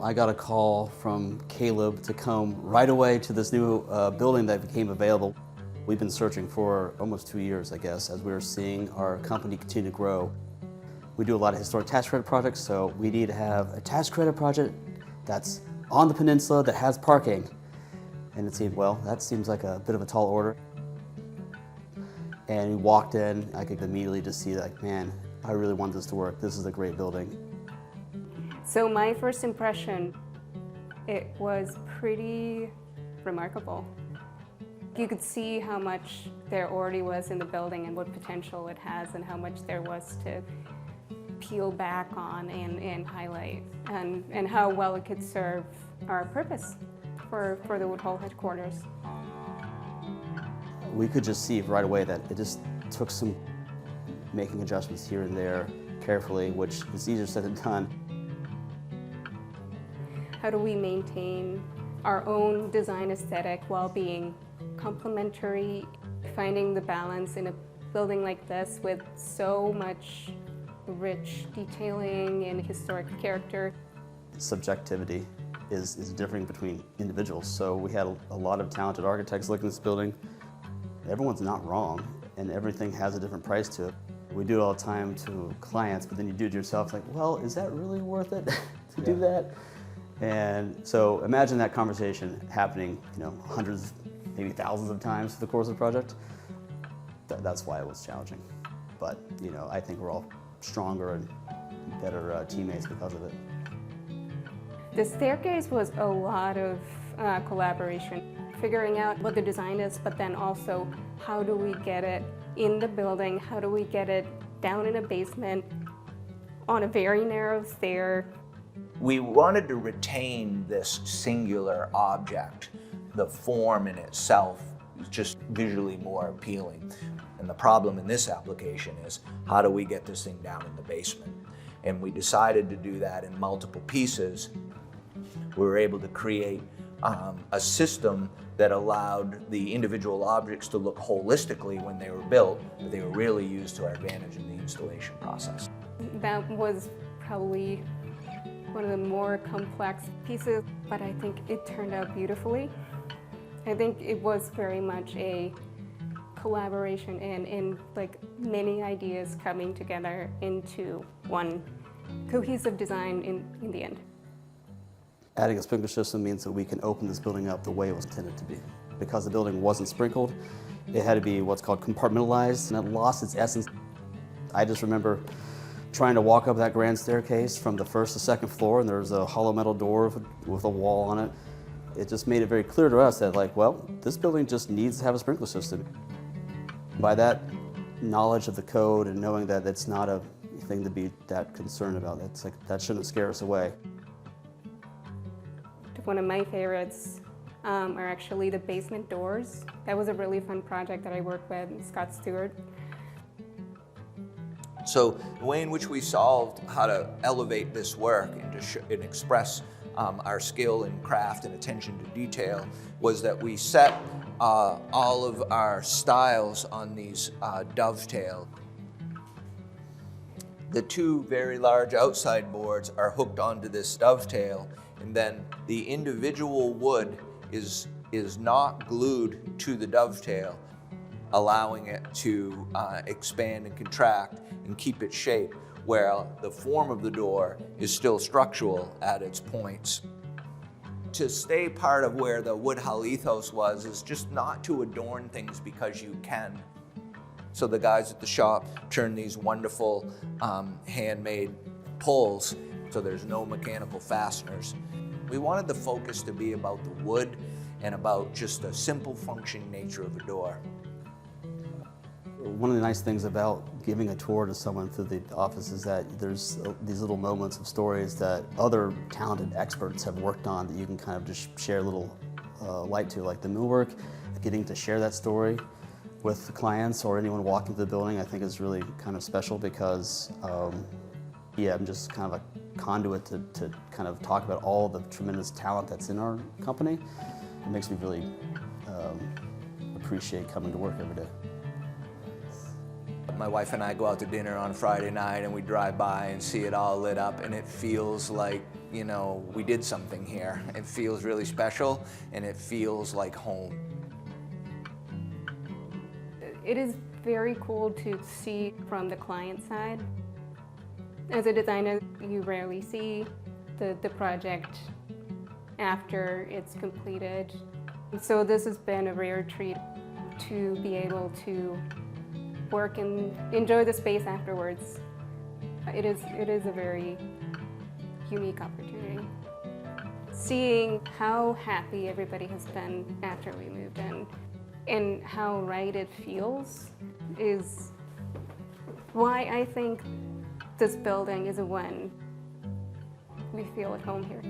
I got a call from Caleb to come right away to this new building that became available. We've been searching for almost 2 years, I guess, as we were seeing our company continue to grow. We do a lot of historic tax credit projects, so we need to have a tax credit project that's on the peninsula that has parking. And it seemed, well, that seems like a bit of a tall order. And we walked in, I could immediately just see like, man, I really want this to work. This is a great building. So my first impression, it was pretty remarkable. You could see how much there already was in the building and what potential it has and how much there was to peel back on and highlight and how well it could serve our purpose for the Woodhull headquarters. We could just see right away that it just took some making adjustments here and there carefully, which is easier said than done. How do we maintain our own design aesthetic while being complementary, finding the balance in a building like this with so much rich detailing and historic character? Subjectivity is differing between individuals. So we had a lot of talented architects looking at this building. Everyone's not wrong, and everything has a different price to it. We do it all the time to clients, but then you do it yourself, like, well, is that really worth it to do that? And so imagine that conversation happening, hundreds, maybe thousands of times through the course of the project. That's why it was challenging. But, I think we're all stronger and better teammates because of it. The staircase was a lot of collaboration, figuring out what the design is, but then also how do we get it in the building, how do we get it down in a basement, on a very narrow stair. We wanted to retain this singular object. The form in itself is just visually more appealing. And the problem in this application is, how do we get this thing down in the basement? And we decided to do that in multiple pieces. We were able to create a system that allowed the individual objects to look holistically when they were built, but they were really used to our advantage in the installation process. That was probably one of the more complex pieces, but I think it turned out beautifully. I think it was very much a collaboration and like many ideas coming together into one cohesive design in the end. Adding a sprinkler system means that we can open this building up the way it was intended to be. Because the building wasn't sprinkled, it had to be what's called compartmentalized, and it lost its essence. I just remember trying to walk up that grand staircase from the first to second floor, and there was a hollow metal door with a wall on it. It just made it very clear to us that, like, well, this building just needs to have a sprinkler system. By that knowledge of the code and knowing that it's not a thing to be that concerned about, it's like, that shouldn't scare us away. One of my favorites are actually the basement doors. That was a really fun project that I worked with Scott Stewart. So the way in which we solved how to elevate this work and express our skill in craft and attention to detail was that we set all of our styles on these dovetail. The two very large outside boards are hooked onto this dovetail, and then the individual wood is not glued to the dovetail, allowing it to expand and contract and keep its shape, where the form of the door is still structural at its points. To stay part of where the Woodhull ethos was is just not to adorn things because you can. So the guys at the shop turn these wonderful handmade pulls, so there's no mechanical fasteners. We wanted the focus to be about the wood and about just the simple functioning nature of a door. One of the nice things about giving a tour to someone through the office is that there's these little moments of stories that other talented experts have worked on that you can kind of just share a little light to, like the millwork. Getting to share that story with the clients or anyone walking through the building, I think is really kind of special because, I'm just kind of a conduit to kind of talk about all the tremendous talent that's in our company. It makes me really appreciate coming to work every day. My wife and I go out to dinner on Friday night and we drive by and see it all lit up, and it feels like you know, we did something here. It feels really special and it feels like home. It is very cool to see from the client side. As a designer, you rarely see the project after it's completed. So this has been a rare treat to be able to work and enjoy the space afterwards. It is a very unique opportunity. Seeing how happy everybody has been after we moved in and how right it feels is why I think this building is a win. We feel at home here.